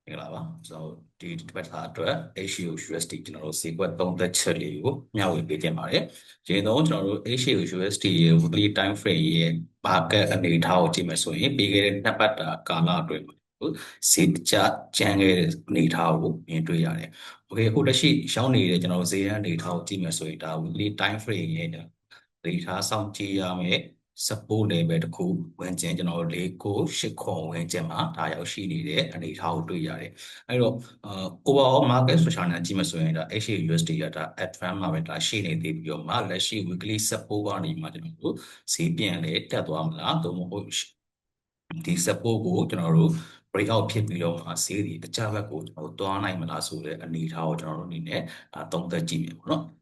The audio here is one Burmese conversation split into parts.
မင်္ဂလာပါကျွန်တော်ဒီတစ်ပတ်အတွက် HCO USD ကျွန်တော်တို့ဈေးကွက်သုံးသက်ချက်လေးကိုမျှဝေပေးတင်ပါတယ်။ဒီတော့ကျွန်တော်တို့ HCO USD ရဲ့ weekly time frame ရဲ့ market အနေအထားကိုကြည့်မယ်ဆိုရင်ပြီးခဲ့တဲ့နှစ်ပတ်တာကာလအတွင်းဈေးကျကြမ်းခဲ့တဲ့အနေအထားကိုမြင်တွေ့ရတယ်။ Okay အခုလက်ရှိရှောင်းနေတဲ့ကျွန်တော်တို့ဈေးတန်းအနေအထားကိုကြည့်မယ်ဆိုရင်ဒါ weekly time frame ရဲ့ဒေတာစောင့်ကြည့်ရမယ် support level တစ်ခုဝင်ကျင်ကျွန်တော်တို့498ခွန်ဝင်ကျင်မှာဒါရောက်ရှိနေတဲ့အနေအထားကိုတွေ့ရတယ်။အဲ့တော့overall market structure နဲ့ကြည့်မယ်ဆိုရင်ဒါ HUSD ကဒါ advance မှာပဲဒါရှိနေသေးပြီးတော့မှလက်ရှိ weekly support ကနေမှကျွန်တော်တို့ဈေးပြန်လေတက်သွားမလားသို့မဟုတ်ဒီ support ကိုကျွန်တော်တို့ break out ဖြစ်ပြီးတော့မှဈေးဒီအကျဘက်ကိုကျွန်တော်တို့သွားနိုင်မလားဆိုတဲ့အနေအထားကိုကျွန်တော်တို့အနေနဲ့သုံးသပ်ကြည့်မယ်ပေါ့နော်။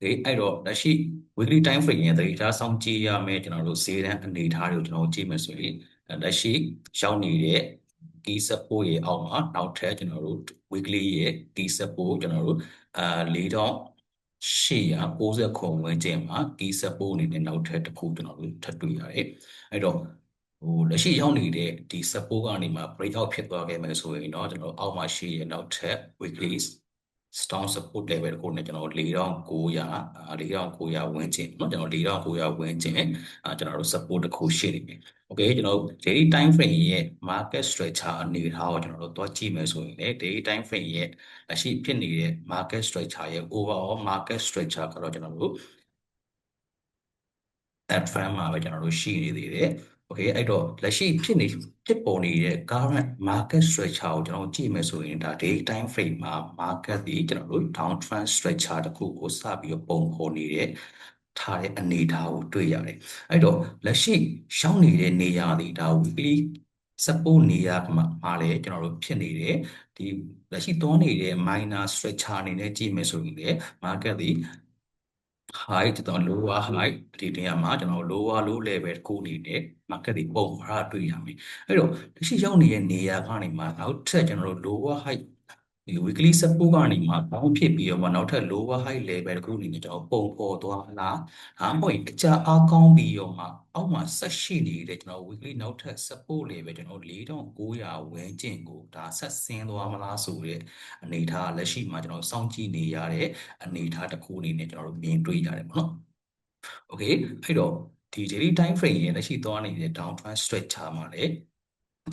အဲ့တော့လက်ရှိ weekly time frame ရဲ့ data စောင့်ကြည့်ရမယ်ကျွန်တော်တို့ဈေးတန်းအနေအထားတွေကိုကျွန်တော်တို့ကြည့်မယ်ဆိုရင်လက်ရှိရောက်နေတဲ့ key support ရဲ့အောက်မှာနောက်ထပ်ကျွန်တော်တို့ weekly ရဲ့ key support ကျွန်တော်တို့4890ခုဝင်ကျင်မှာ key support အနေနဲ့နောက်ထပ်တစ်ခုကျွန်တော်တို့ထပ်တွေ့ရတယ်အဲ့တော့လက်ရှိရောက်နေတဲ့ဒီ support ကနေမှ break out ဖြစ်သွားခဲ့မယ်ဆိုရင်တော့ကျွန်တော်အောက်မှာရှိရဲ့နောက်ထပ် weekly strong support level ကိုနဲ့ကျွန်တော်4900ဝင်ကျင်เนาะကျွန်တော်4900ဝင်ကျင်ကျွန်တော်တို့ support တစ်ခုရှိနေပြီ okay ကျွန်တော်တို့ daily time frame ရဲ့ market structure အနေအထားကိုကျွန်တော်တို့တွက်ကြည့်မယ်ဆိုရင်လေ daily time frame ရဲ့လက်ရှိဖြစ်နေတဲ့ market structure ရဲ့ overall market structure ကတော့ကျွန်တော်တို့ advance မှာပဲကျွန်တော်တို့ရှိနေသေးတယ်okay အဲ့တော့လက်ရှိဖြစ်ပေါ်နေတဲ့ current market structure ကိုကျွန်တော်ကြည့်မယ်ဆိုရင်ဒါ day time frame မှာ market ဒီကျွန်တော်တို့ downtrend structure တစ်ခုကိုစပြီးတော့ပုံဖော်နေတဲ့ထားတဲ့အနေအထားကိုတွေ့ရတယ်အဲ့တော့လက်ရှိရှောင်းနေတဲ့နေရာတွေဒါ weekly support နေရာမှာလည်းကျွန်တော်တို့ဖြစ်နေတယ်ဒီလက်ရှိသွားနေတဲ့ minor structure အနေနဲ့ကြည့်မယ်ဆိုရင်လည်း market ဒီ high ကျွန်တော် lower high ဒီနေရာမှာကျွန်တော် lower low level ကိုအနေနဲ့ market တွေပုံဖားတွေ့ရမယ်အဲ့တော့လက်ရှိရောက်နေတဲ့နေရာကနေမှနောက်ထပ်ကျွန်တော်တို့ lower high ဒီ weekly support ကနေမှပေါင်းဖြစ်ပြီးတော့မှနောက်ထပ် lower high level တစ်ခုအနေနဲ့ကျွန်တော်ပုံဖော်သွားလားဒါမှမဟုတ်အကြအားကောင်းပြီးတော့မှအောက်မှာဆက်ရှိနေတဲ့ကျွန်တော် weekly နောက်ထပ် support level ကျွန်တော်4900ဝန်းကျင်ကိုဒါဆက်ဆင်းသွားမလားဆိုတဲ့အနေအထားလက်ရှိမှာကျွန်တော်စောင့်ကြည့်နေရတဲ့အနေအထားတစ်ခုအနေနဲ့ကျွန်တော်တို့မြင်တွေ့ရတယ်ပေါ့နော် okay အဲ့တော့ဒီ daily time frame ရဲ့လက်ရှိသွားနေတဲ့ downtrend structure မှာလည်း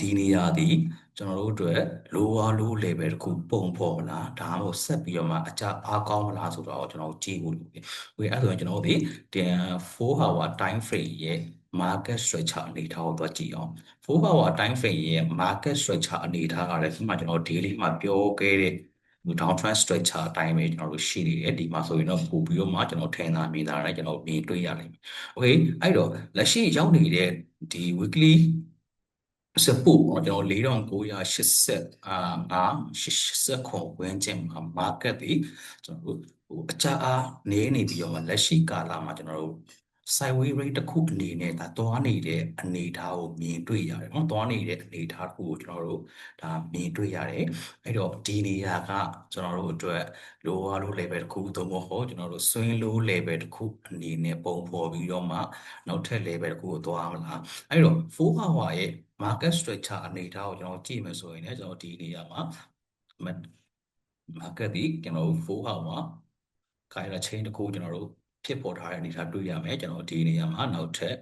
ဒီနေရာဒီကျွန်တော်တို့အတွက် lower low level တစ်ခုပုံဖော်လားဒါမှမဟုတ်ဆက်ပြီးတော့မှအကြအားကောင်းမလားဆိုတော့ကျွန်တော်ကြည့်ဖို့လုပ်တယ်။ okay အဲ့ဒါဆိုရင်ကျွန်တော်တို့ဒီ4 hour time frame ရဲ့ market structure အနေအထားကိုသွားကြည့်အောင်4 hour time frame ရဲ့ market structure အနေအထားကလည်းဒီမှာကျွန်တော် daily မှာပြောခဲ့တဲ့downtrend structure အတိုင်းပဲကျွန်တော်တို့ရှိနေတယ်ဒီမှာဆိုရင်တော့ပို့ပြီးတော့မှကျွန်တော်ထင်သာမြင်သာတယ်ကျွန်တော်မြင်တွေ့ရလိမ့်မယ် okay အဲ့တော့လက်ရှိရောက်နေတဲ့ဒီ weekly support ကျွန်တော်498080ခုဝန်းကျင်မှာ market ဒီကျွန်တော်တို့အကြအားနေနေပြီးတော့မှလက်ရှိကာလမှာကျွန်တော်တို့ sideways rate တစ်ခုအနေနဲ့ဒါသွားနေတဲ့အနေအထားကိုမြင်တွေ့ရတယ်เนาะသွားနေတဲ့အနေအထားတစ်ခုကိုကျွန်တော်တို့ဒါမြင်တွေ့ရတယ်အဲ့တော့ဒီနေရာကကျွန်တော်တို့အတွက် lower low level တစ်ခုသို့မဟုတ်ကျွန်တော်တို့ swing low level တစ်ခုအနေနဲ့ပုံဖော်ပြီးတော့မှနောက်ထပ် level တစ်ခုကိုသွားမလားအဲ့တော့4 hour ရဲ့ market structure အနေအထားကိုကျွန်တော်ကြည့်မယ်ဆိုရင်လည်းကျွန်တော်ဒီနေရာမှာ market ဒီကျွန်တော်တို့4 hour မှာခိုင်လာ chain တစ်ခုကျွန်တော်တို့ဖြစ်ပေါ်ထားတဲ့အနေအထားတွေ့ရမယ်ကျွန်တော်ဒီနေရာမှာနောက်ထပ်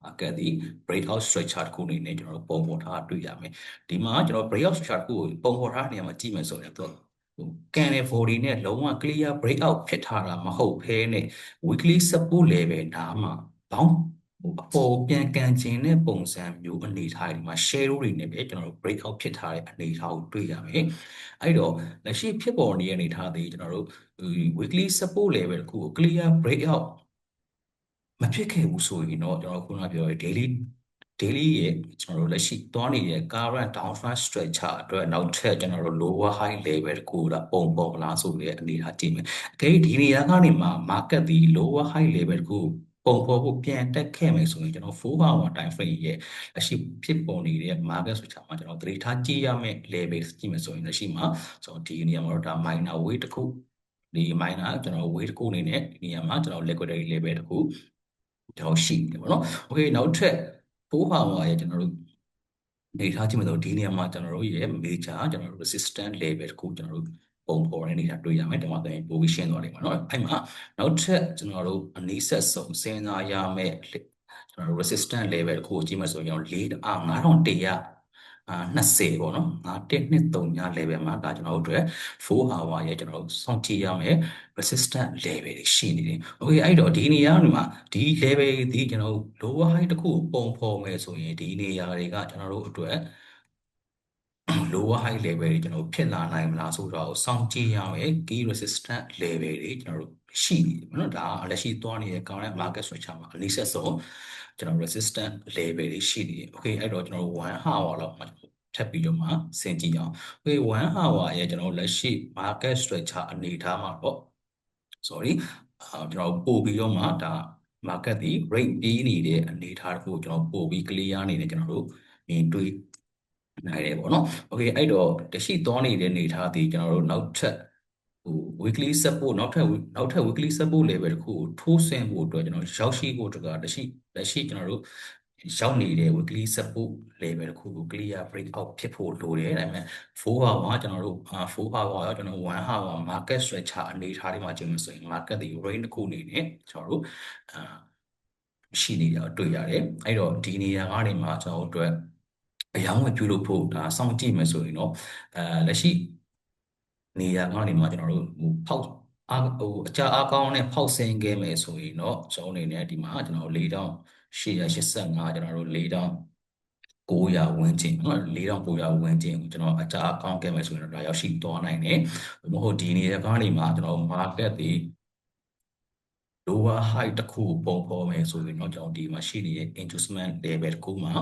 market ဒီ breakout structure တစ်ခုအနေနဲ့ကျွန်တော်တို့ပုံဖော်ထားတွေ့ရမယ်ဒီမှာကျွန်တော် breakout structure တစ်ခုကိုပုံဖော်ထားတဲ့နေရာမှာကြည့်မယ်ဆိုရင်တော့ကန်တဲ့ body နဲ့လုံးဝ clear breakout ဖြစ်ထားတာမဟုတ်ဘဲနဲ့ weekly support level ဒါမှဘောင်းအပေါ်ပြန်ကန်ခြင်းတဲ့ပုံစံမျိုးအနေထားတွေမှာ share တွေနဲ့ပဲကျွန်တော်တို့ breakout ဖြစ်ထားတဲ့အနေထားကိုတွေ့ရမယ်အဲ့တော့လက်ရှိဖြစ်ပေါ်နေတဲ့အနေထားတွေကျွန်တော်တို့ weekly support level တစ်ခုကို clear breakout မဖြစ်ခဲ့ဘူးဆိုရင်တော့ကျွန်တော်ခုနပြောတဲ့ daily ရဲ့ကျွန်တော်တို့လက်ရှိသွားနေတဲ့ current downtrend structure အတွက်နောက်ထပ်ကျွန်တော်တို့ lower high level ကိုဒါပုံပေါ်လာဆိုတဲ့အနေအထားကြည့်မယ်။ဒီနေရာကနေမှ market ဒီ lower high level ကိုပုံပေါ်ဖို့ပြန်တက်ခဲ့မယ်ဆိုရင်ကျွန်တော်4 hour time frame ရဲ့လက်ရှိဖြစ်ပေါ်နေတဲ့ market structure မှာကျွန်တော်သတိထားကြည့်ရမယ့် level ကြည့်မယ်ဆိုရင်လက်ရှိမှာကျွန်တော်ဒီနေရာမှာတော့ဒါ minor weight တစ်ခုဒီ minor ကျွန်တော် weight တစ်ခုအနေနဲ့ဒီနေရာမှာကျွန်တော် liquidity level တစ်ခုကျွန်တော်ရှိတယ်ပေါ့နော်။ okay နောက်ထပ်4 hour ရဲ့ကျွန်တော်တို့ နေထားကြည့်မယ်ဆိုဒီနေရာမှာကျွန်တော်တို့ရဲ့ major ကျွန်တော်တို့ resistance level တစ်ခုကျွန်တော်တို့ပုံဖော်ရနေတာတွေ့ရမယ်ဒီမှာသင် position သွားလိမ့်မယ်เนาะအဲ့မှာနောက်ထပ်ကျွန်တော်တို့အနည်းဆက်ဆုံးစဉ်းစားရမယ့်ကျွန်တော်တို့ resistance level တစ်ခုကိုကြည့်မယ်ဆိုရင်4100 20ပေါ့နော်5123 level မှာဒါကျွန်တော်တို့အတွက်4 hour ရဲ့ကျွန်တော်တို့စောင့်ကြည့်ရမယ် resistance level တွေရှိနေတယ်။ Okay အဲ့တော့ဒီနေရာမှာဒီ level ဒီကျွန်တော်တို့ lower high တစ်ခုကိုပုံဖော်မယ်ဆိုရင်ဒီနေရာတွေကကျွန်တော်တို့အတွက် lower high level တွေကျွန်တော်တို့ဖြစ်လာနိုင်မလားဆိုတော့စောင့်ကြည့်ရမယ် key resistance level တွေကျွန်တော်တို့ရှိနေတယ်နော်ဒါလက်ရှိသွားနေတဲ့ current market structure မှာအနည်းဆက်ဆုံးကျွန်တော် resistance level တွေရှိနေတယ် okay အဲ့တော့ကျွန်တော်တို့1 hour လောက်မှာဖြတ်ပြီးတော့မှဆင်ကြည့်အောင် okay 1 hour ရဲ့ကျွန်တော်လက်ရှိ market structure အနေထားမှာတော့ sorry ကျွန်တော်ပို့ပြီးတော့မှဒါ market ဒီ rate ပြီးနေတဲ့အနေထားတစ်ခုကိုကျွန်တော်ပို့ပြီး clear အနေနဲ့ကျွန်တော်တို့မြင်တွေ့နိုင်တယ်ပေါ့နော် okay အဲ့တော့တရှိသွားနေတဲ့အနေထားဒီကျွန်တော်တို့နောက်ထပ်weekly support နောက်ထပ် weekly support level တစ်ခုကိုထိုးဆင်းဖို့အတွက်ကျွန်တော်ရောက်ရှိဖို့အတွက်ကလက်ရှိကျွန်တော်တို့ရောက်နေတဲ့ weekly support level တစ်ခုကို clear break out ဖြစ်ဖို့လိုတယ်ဒါပေမဲ့4 hour ကျွန်တော်တို့4 hour ရောကျွန်တော်1 hour market structure အနေထားတွေမှာကျင်းလို့ဆိုရင် market တွေ range တစ်ခုအနေနဲ့ကျွန်တော်တို့ရှိနေတာတွေ့ရတယ်အဲ့တော့ဒီနေရာကနေမှကျွန်တော်တို့အတွက်အယောင်းဝယ်ပြုလုပ်ဖို့ဒါစောင့်ကြည့်မယ်ဆိုရင်တော့လက်ရှိနေရာကနေမှကျွန်တော်တို့ဖောက်အကြအားကောင်းနဲ့ဖောက်ဆင်းခဲ့မယ်ဆိုရင်တော့ကျွန်တော်အနေနဲ့ဒီမှာကျွန်တော်4885ကျွန်တော်တို့4900ဝန်းကျင်နော်4900ဝန်းကျင်ကိုကျွန်တော်အကြအားကောင်းခဲ့မယ်ဆိုရင်တော့ဒါရောက်ရှိသွားနိုင်တယ်မဟုတ်ဒီနေရာကနေမှကျွန်တော် market တွေ lower high တစ်ခုပုံဖော်မယ်ဆိုရင်တော့ကျွန်တော်ဒီမှာရှိနေတဲ့ inducement level တစ်ခုမှာ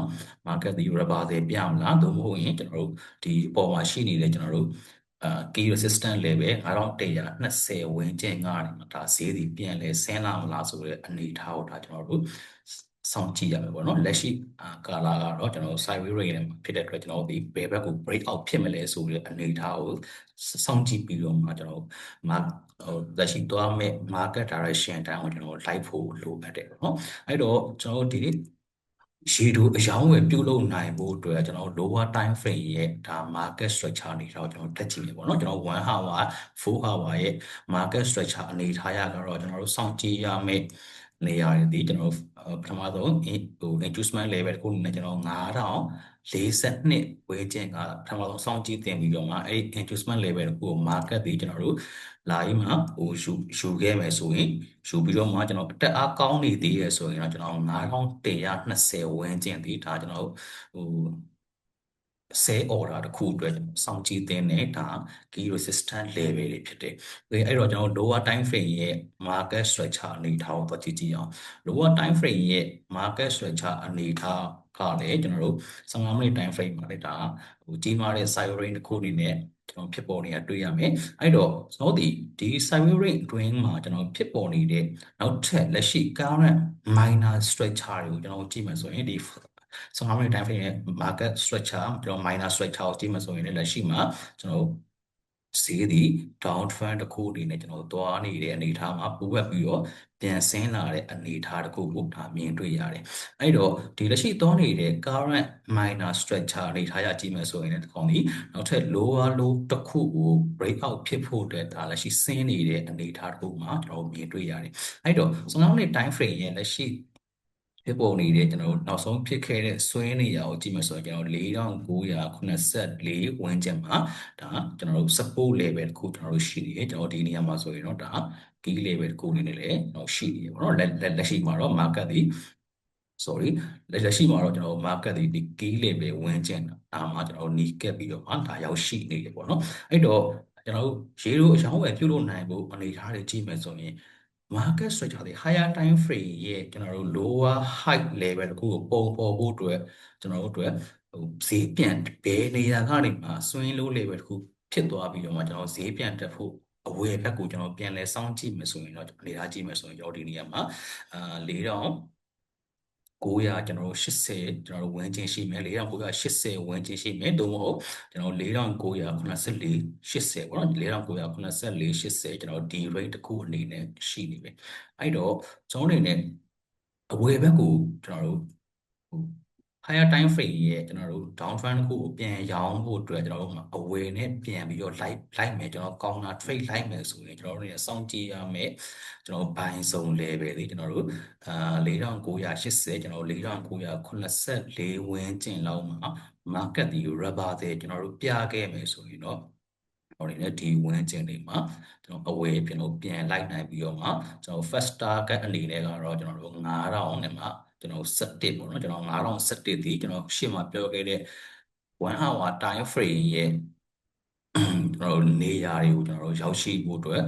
market ဒီ reversal ပြမလားသို့မဟုတ်ရင်ကျွန်တော်တို့ဒီအပေါ်မှာရှိနေတဲ့ကျွန်တော်တို့key resistance level 9120ဝန်းကျင်ကနေမှာဒါဈေးဒီပြန်လဲဆင်းလာမလားဆိုတဲ့အနေအထားကိုဒါကျွန်တော်တို့စောင့်ကြည့်ရမယ်ပေါ့နော်လက်ရှိကာလာကတော့ကျွန်တော်တို့ sideways range နဲ့ဖြစ်တဲ့အတွက်ကျွန်တော်တို့ဒီဘယ်ဘက်ကို break out ဖြစ်မလဲဆိုတဲ့အနေအထားကိုစောင့်ကြည့်ပြီးတော့မှကျွန်တော်တို့လက်ရှိသွားမဲ့ market direction တိုင်းကိုကျွန်တော်လိုက်ဖို့လိုအပ်တယ်ပေါ့နော်အဲ့တော့ကျွန်တော်တို့ဒီရေတိုအယောင်းဝယ်ပြုလုပ်နိုင်ဖို့အတွက်ကျွန်တော် lower time frame ရဲ့ဒါ market structure အနေထားကိုကျွန်တော်တက်ကြည့်နေပေါ့နော်ကျွန်တော်1 hour 4 hour ရဲ့ market structure အနေထားရတော့ကျွန်တော်တို့စောင့်ကြည့်ရမယ့်နေရာတွေဒီကျွန်တော်ပထမဆုံးinducement level ကိုနဲ့ကျွန်တော်9042ဝေးချင်းကပထမဆုံးစောင့်ကြည့်တင်ပြီးတော့မှအဲ့ inducement level ကို market ဒီကျွန်တော်တို့လာရင်မှာယူခဲ့မယ်ဆိုရင်ယူပြီးတော့မှကျွန်တော်တက်အားကောင်းနေသေးရဆိုရင်တော့ကျွန်တော်9120ဝန်းကျင်ဒီဒါကျွန်တော်ဆဲ order တစ်ခုအတွက်စောင့်ကြည့်တဲ့နဲ့ဒါ key resistance level တွေဖြစ်တယ်။အဲ့တော့ကျွန်တော် lower time frame ရဲ့ market structure အနေထားကိုသွားကြည့်အောင် lower time frame ရဲ့ market structure အနေထားကလည်းကျွန်တော်တို့15မိနစ် time frame မှာလည်းဒါကြီးမားတဲ့ side range တစ်ခုအနေနဲ့ကျွန်တော်ဖြစ်ပေါ်နေတာတွေ့ရမယ်။အဲ့တော့ကျွန်တော်ဒီ sideways range အတွင်းမှာကျွန်တော်ဖြစ်ပေါ်နေတဲ့နောက်ထပ်လက်ရှိ current minor structure တွေကိုကျွန်တော်ကြည့်မယ်ဆိုရင်ဒီ15မိနစ် time frame ရဲ့ market structure ကျွန်တော် minor structure ကိုကြည့်မယ်ဆိုရင်လည်းလက်ရှိမှာကျွန်တော်ဈေးဒီ down trend တစ်ခုအနေနဲ့ကျွန်တော်သွားနေတဲ့အနေအထားမှာပိုးဝက်ပြီးတော့ပြန်ဆင်းလာတဲ့အနေအထားတစ်ခုကိုဒါမြင်တွေ့ရတယ်။အဲ့တော့ဒီလက်ရှိသွားနေတဲ့ current minor structure အနေအထားရကြည့်မယ်ဆိုရင်လည်းဒီကောင်ဒီနောက်ထပ် lower low တစ်ခုကို break out ဖြစ်ဖို့အတွက်ဒါလက်ရှိဆင်းနေတဲ့အနေအထားတစ်ခုမှာကျွန်တော်မြင်တွေ့ရတယ်။အဲ့တော့15မိနစ် time frame ရဲ့လက်ရှိဖြစ်ပေါ်နေတဲ့ကျွန်တော်တို့နောက်ဆုံးဖြစ်ခဲ့တဲ့ဆွဲနေရကိုကြည့်မယ်ဆိုရင်ကျွန်တော်4984ဝန်းကျင်မှာဒါကျွန်တော်တို့ support level တစ်ခုကျွန်တော်တို့ရှိနေတယ်ကျွန်တော်ဒီနေရာမှာဆိုရင်တော့ဒါ key level တစ်ခုအနေနဲ့လည်းတော့ရှိနေတယ်ပေါ့နော်လက်ရှိမှာတော့ market ဒီ sorry လက်ရှိမှာတော့ကျွန်တော် market ဒီ key level ဝန်းကျင်ဒါမှကျွန်တော်နီးကပ်ပြီးတော့မှဒါရောက်ရှိနေတယ်ပေါ့နော်အဲ့တော့ကျွန်တော်တို့ရေလိုအရောင်းဝယ်ပြုလုပ်နိုင်ဖို့အနေထားတွေကြည့်မယ်ဆိုရင်market structure တွေ higher time frame ရဲ့ကျွန်တော်တို့ lower height level ကိုပုံပေါ်ဖို့အတွက်ကျွန်တော်တို့အတွက်ဈေးပြန်ဘယ်နေရာကနေမှ swing low level ကိုဖြစ်သွားပြီးတော့မှကျွန်တော်ဈေးပြန်တက်ဖို့အဝယ်ဘက်ကိုကျွန်တော်ပြန်လဲစောင့်ကြည့်မယ်ဆိုရင်တော့အနေထားကြည့်မယ်ဆိုရင်ကျွန်တော်ဒီနေရာမှာ4900ကျွန်တော်တို့80ကျွန်တော်တို့ဝန်းကျင်ရှိမယ်4980ဝန်းကျင်ရှိမယ်သို့မဟုတ်ကျွန်တော်4984 80ပေါ့နော်4984 80ကျွန်တော်ဒီ rate တစ်ခုအနေနဲ့ရှိနေပြီအဲ့တော့ကျွန်တော်အနေနဲ့အဝယ်ဘက်ကိုကျွန်တော်တို့ higher time frame ရဲ့ကျွန်တော်တို့ down trend တစ်ခုကိုပြန်ရောင်းဖို့အတွက်ကျွန်တော်တို့အဝယ်နဲ့ပြန်ပြီးတော့ လိုက်မယ်ကျွန်တော် counter trade လိုက်မယ်ဆိုရင်ကျွန်တော်တို့နေစောင့်ကြည့်ရမယ်ကျွန်တော် buy zone level တွေကျွန်တော်တို့4980ကျွန်တော်4984ဝန်းကျင်လောက်မှာ market ဒီ rubber တွေကျွန်တော်တို့ပြခဲ့မယ်ဆိုရင်တော့ဟိုနေနဲ့ဒီဝန်းကျင်တွေမှာကျွန်တော်အဝယ်ပြန်လိုက်နိုင်ပြီးတော့မှကျွန်တော် first target အနေနဲ့ကတော့ကျွန်တော်တို့9000နဲ့မှကျွန်တော်17ပေါ့နော်ကျွန်တော်9017ဒီကျွန်တော်ရှေ့မှာပြောခဲ့တဲ့1 hour time frame ရဲ့ကျွန်တော်နေရာတွေကိုကျွန်တော်တို့ရောက်ရှိဖို့အတွက်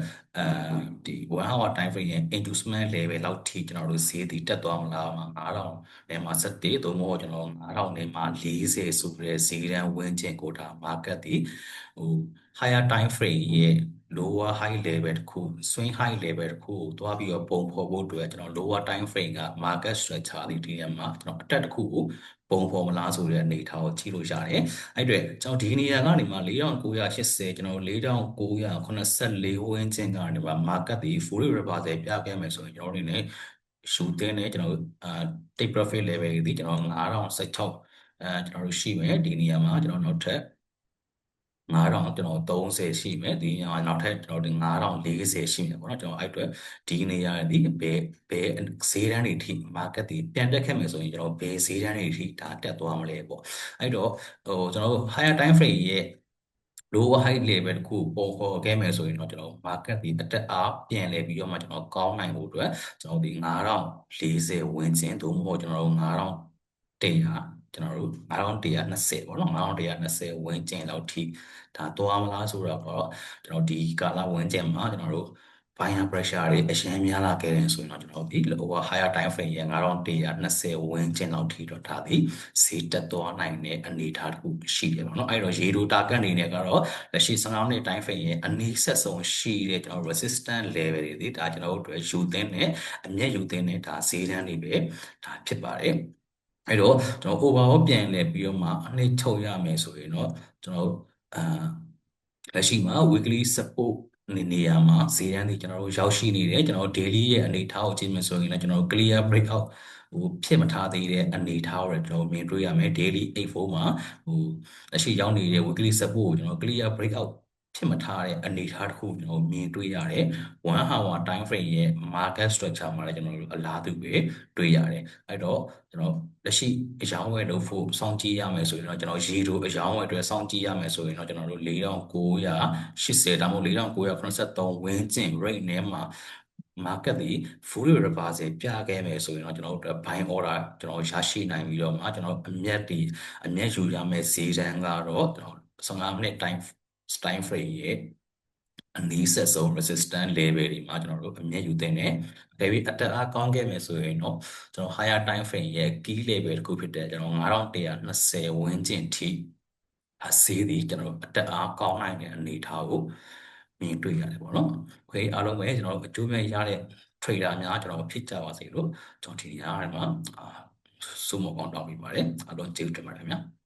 ဒီ1 hour time frame ရဲ့ inducement level လောက်ထိကျွန်တော်တို့ဈေးတည်တက်သွားမလားမှာ9000နဲ့မှ17သို့မဟုတ်ကျွန်တော်9000နဲ့မှ40ဆိုတဲ့ဈေးတန်းဝန်းကျင်ကိုဒါ market ဒီဟို higher time frame ရဲ့ lower high level တစ်ခု swing high level တစ်ခုကိုတွားပြီးတော့ပုံဖော်ဖို့အတွက်ကျွန်တော် lower time frame က market structure ဒီနေရာမှာကျွန်တော်အတက်တစ်ခုကိုပုံဖော်မလားဆိုတဲ့အနေအထားကိုကြည့်လို့ရတယ်။အဲ့အတွက်ကျွန်တော်ဒီနေရာကနေမှ4980ကျွန်တော်4984ဝန်းကျင်ကနေမှ market ဒီ full reversal ပြခဲ့မယ်ဆိုရင်ကျွန်တော်တို့နေနဲ့ရှူတင်နေကျွန်တော်take profit level ဒီကျွန်တော်9016ကျွန်တော်တို့ရှိမယ်ဒီနေရာမှာကျွန်တော်နောက်ထပ်9000ကျွန်တော်30ရှိမယ်ဒီညနောက်ထပ်ကျွန်တော်ဒီ9040ရှိမယ်ပေါ့နော်ကျွန်တော်အဲ့အတွက်ဒီနေရာဒီဘယ်ဈေးတန်းတွေထိ market တွေပြန်တက်ခဲ့မယ်ဆိုရင်ကျွန်တော်ဘယ်ဈေးတန်းတွေထိဒါတက်သွားမလဲပေါ့အဲ့တော့ကျွန်တော် higher time frame ရဲ့ lower high level တခုပေါ်ခေါ်ခဲ့မယ်ဆိုရင်တော့ကျွန်တော် market ဒီအတက်အားပြန်လဲပြီးတော့မှကျွန်တော်ကောင်းနိုင်ဖို့အတွက်ကျွန်တော်ဒီ9040ဝန်းကျင်သို့မဟုတ်ကျွန်တော်တို့9100ကျွန်တော်တို့9120ပေါ့နော်9120ဝန်းကျင်လောက်ထိဒါသွားမလားဆိုတော့ကျွန်တော်ဒီကာလဝန်းကျင်မှာကျွန်တော်တို့ buyer pressure တွေအရင်များလာခဲ့တယ်ဆိုရင်တော့ကျွန်တော်ဒီ lower higher time frame ရဲ့9120ဝန်းကျင်လောက်ထိတော့ဒါဒီဈေးတက်သွားနိုင်တဲ့အနေအထားတစ်ခုရှိတယ်ပေါ့နော်အဲ့တော့ရေတို target အနေနဲ့ကတော့လက်ရှိ15မိနစ် time frame ရဲ့အနည်းဆက်ဆုံးရှိတဲ့ကျွန်တော် resistance level တွေဒီဒါကျွန်တော်တို့အတွက်ယူသင်းနဲ့အမျက်ယူသင်းနဲ့ဒါဈေးတန်းတွေပဲဒါဖြစ်ပါတယ်အဲ့တော့ကျွန်တော် overall ပြန်လဲပြီးတော့မှအနည်းချုပ်ရမယ်ဆိုရင်တော့ကျွန်တော်လက်ရှိမှာ weekly support နေရာမှာဈေးတန်းတွေကျွန်တော်တို့ရောက်ရှိနေတယ်ကျွန်တော်တို့ daily ရဲ့အနေအထားကိုကြည့်မယ်ဆိုရင်လည်းကျွန်တော်တို့ clear breakout ဖြစ်မထားသေးတဲ့အနေအထားကိုလည်းကျွန်တော်မြင်တွေ့ရမယ် daily 84မှာလက်ရှိရောက်နေတဲ့ weekly support ကိုကျွန်တော် clear breakout ဖြစ်မထားတဲ့အနေအထားတစ်ခုကျွန်တော်မြင်တွေ့ရတယ်1 hour time frame ရဲ့ market structure မှာလည်းကျွန်တော်တို့အလားတူပဲတွေ့ရတယ်အဲ့တော့ကျွန်တော်လက်ရှိအယောင်းဝယ်လုပ်ဖို့စောင့်ကြည့်ရမယ်ဆိုရင်တော့ကျွန်တော်ရေတိုအယောင်းဝယ်အတွက်စောင့်ကြည့်ရမယ်ဆိုရင်တော့ကျွန်တော်တို့4980ဒါမှမဟုတ်4983ဝန်းကျင် rate နဲ့မှာ market ဒီ full reversal ပြခဲ့မယ်ဆိုရင်တော့ကျွန်တော်တို့ buying order ကျွန်တော်ရရှိနိုင်ပြီးတော့မှကျွန်တော်အမျက်ယူရမယ်ဈေးတန်းကတော့ကျွန်တော်15မိနစ် time frame ရဲ့အနည်းဆက်ဆုံး resistance level တွေမှာကျွန်တော်တို့အမျက်ယူသင့်တယ်။ဒါပေမဲ့အတက်အားကောင်းခဲ့မယ်ဆိုရင်တော့ကျွန်တော် higher time frame ရဲ့ key level တစ်ခုဖြစ်တဲ့ကျွန်တော်9120ဝန်းကျင်ထိအစေးဒီကျွန်တော်အတက်အားကောင်းနိုင်တဲ့အနေအထားကိုမြင်တွေ့ရတယ်ပေါ့နော်။ Okay အားလုံးပဲကျွန်တော်အကျိုးမဲ့ရတဲ့ trader များကျွန်တော်ဖြစ်ကြပါစေလို့ကျွန်တော်ဒီနေရာမှာစုမကောင်းတောင်းပေးပါတယ်။အားလုံးကျေးဇူးတင်ပါတယ်ခင်ဗျာ။